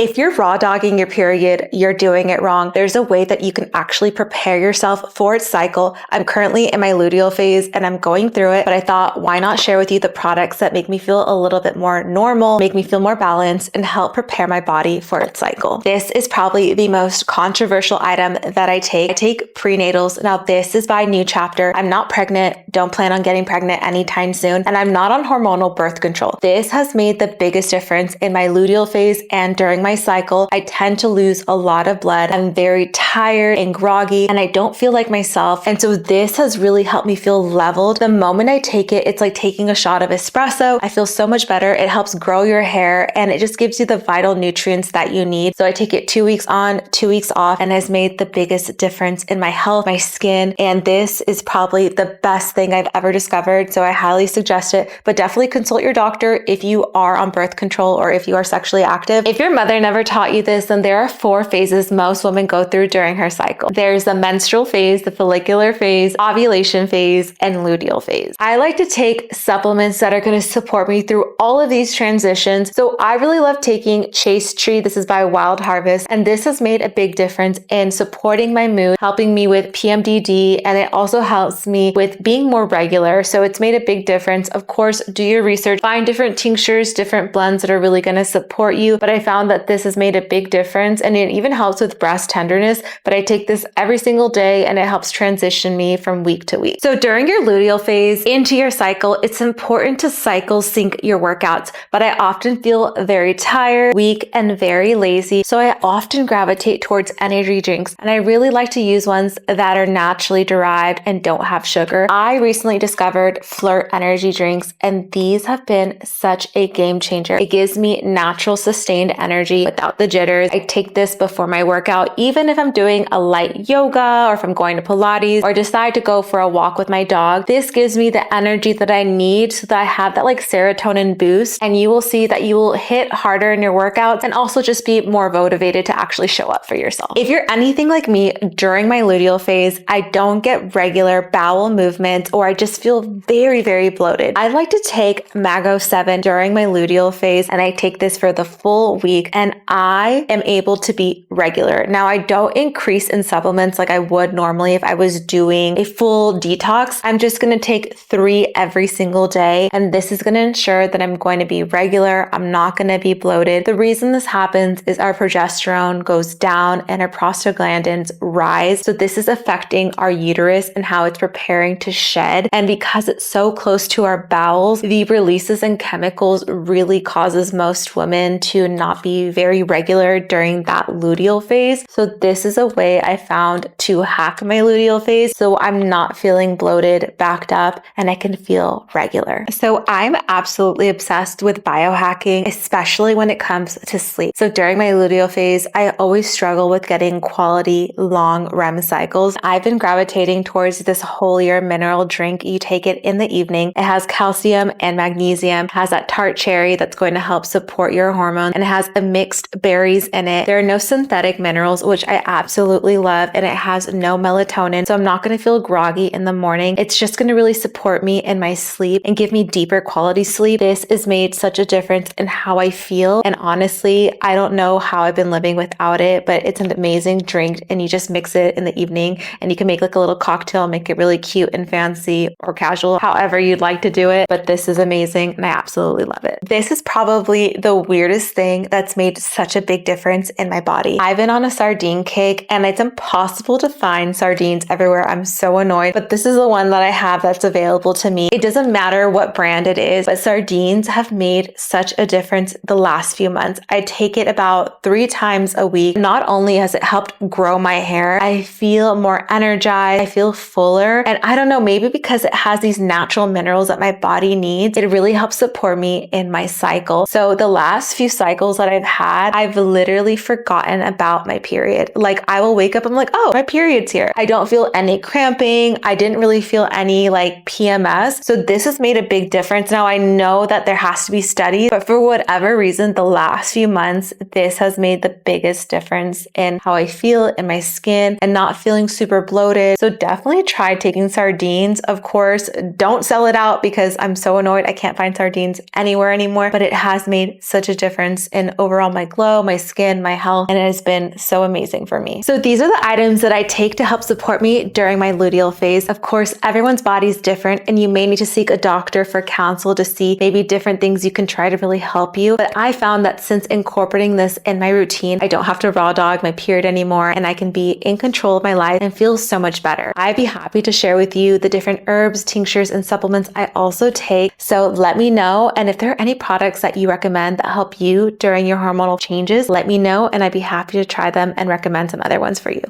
If you're raw dogging your period, you're doing it wrong. There's a way that you can actually prepare yourself for its cycle. I'm currently in my luteal phase and I'm going through it, but I thought, why not share with you the products that make me feel a little bit more normal, make me feel more balanced, and help prepare my body for its cycle. This is probably the most controversial item that I take. I take prenatals. Now, this is by New Chapter. I'm not pregnant, don't plan on getting pregnant anytime soon, and I'm not on hormonal birth control. This has made the biggest difference in my luteal phase and during my cycle. I tend to lose a lot of blood. I'm very tired and groggy and I don't feel like myself. And so this has really helped me feel leveled. The moment I take it, it's like taking a shot of espresso. I feel so much better. It helps grow your hair and it just gives you the vital nutrients that you need. So I take it 2 weeks on, 2 weeks off, and has made the biggest difference in my health, my skin. And this is probably the best thing I've ever discovered. So I highly suggest it, but definitely consult your doctor if you are on birth control or if you are sexually active. If your mother never taught you this, then there are 4 phases most women go through during her cycle. There's the menstrual phase, the follicular phase, ovulation phase, and luteal phase. I like to take supplements that are going to support me through all of these transitions. So I really love taking Chase Tree. This is by Wild Harvest, and this has made a big difference in supporting my mood, helping me with PMDD, and it also helps me with being more regular. So it's made a big difference. Of course, do your research, find different tinctures, different blends that are really going to support you. But I found that this has made a big difference, and it even helps with breast tenderness. But I take this every single day and it helps transition me from week to week. So during your luteal phase into your cycle, it's important to cycle sync your workouts. But I often feel very tired, weak, and very lazy. So I often gravitate towards energy drinks, and I really like to use ones that are naturally derived and don't have sugar. I recently discovered Flirt energy drinks, and these have been such a game changer. It gives me natural sustained energy without the jitters. I take this before my workout, even if I'm doing a light yoga or if I'm going to Pilates or decide to go for a walk with my dog. This gives me the energy that I need so that I have that like serotonin boost, and you will see that you will hit harder in your workouts and also just be more motivated to actually show up for yourself. If you're anything like me, during my luteal phase, I don't get regular bowel movements or I just feel very, very bloated. I like to take Mago 7 during my luteal phase, and I take this for the full week, and I am able to be regular. Now, I don't increase in supplements like I would normally if I was doing a full detox. I'm just going to take 3 every single day, and this is going to ensure that I'm going to be regular. I'm not going to be bloated. The reason this happens is our progesterone goes down and our prostaglandins rise. So this is affecting our uterus and how it's preparing to shed. And because it's so close to our bowels, the releases and chemicals really causes most women to not be very regular during that luteal phase. So this is a way I found to hack my luteal phase so I'm not feeling bloated, backed up, and I can feel regular. So I'm absolutely obsessed with biohacking, especially when it comes to sleep. So during my luteal phase, I always struggle with getting quality long REM cycles. I've been gravitating towards this Holier mineral drink. You take it in the evening. It has calcium and magnesium, has that tart cherry that's going to help support your hormones, and it has a mixed berries in it. There are no synthetic minerals, which I absolutely love, and it has no melatonin. So I'm not going to feel groggy in the morning. It's just going to really support me in my sleep and give me deeper quality sleep. This has made such a difference in how I feel. And honestly, I don't know how I've been living without it, but it's an amazing drink, and you just mix it in the evening and you can make like a little cocktail, make it really cute and fancy or casual, however you'd like to do it. But this is amazing and I absolutely love it. This is probably the weirdest thing that's made such a big difference in my body. I've been on a sardine kick and it's impossible to find sardines everywhere. I'm so annoyed, but this is the one that I have that's available to me. It doesn't matter what brand it is, but sardines have made such a difference the last few months. I take it about 3 times a week. Not only has it helped grow my hair, I feel more energized, I feel fuller, and I don't know, maybe because it has these natural minerals that my body needs, it really helps support me in my cycle. So the last few cycles that I've had, I've literally forgotten about my period. Like I will wake up, I'm like, oh, my period's here. I don't feel any cramping. I didn't really feel any like PMS. So this has made a big difference. Now I know that there has to be studies, but for whatever reason, the last few months, this has made the biggest difference in how I feel in my skin and not feeling super bloated. So definitely try taking sardines. Of course, don't sell it out because I'm so annoyed I can't find sardines anywhere anymore, but it has made such a difference in overall overall my glow, my skin, my health, and it has been so amazing for me. So these are the items that I take to help support me during my luteal phase. Of course, everyone's body is different and you may need to seek a doctor for counsel to see maybe different things you can try to really help you. But I found that since incorporating this in my routine, I don't have to raw dog my period anymore and I can be in control of my life and feel so much better. I'd be happy to share with you the different herbs, tinctures, and supplements I also take. So let me know. And if there are any products that you recommend that help you during your hormonal changes, let me know and I'd be happy to try them and recommend some other ones for you.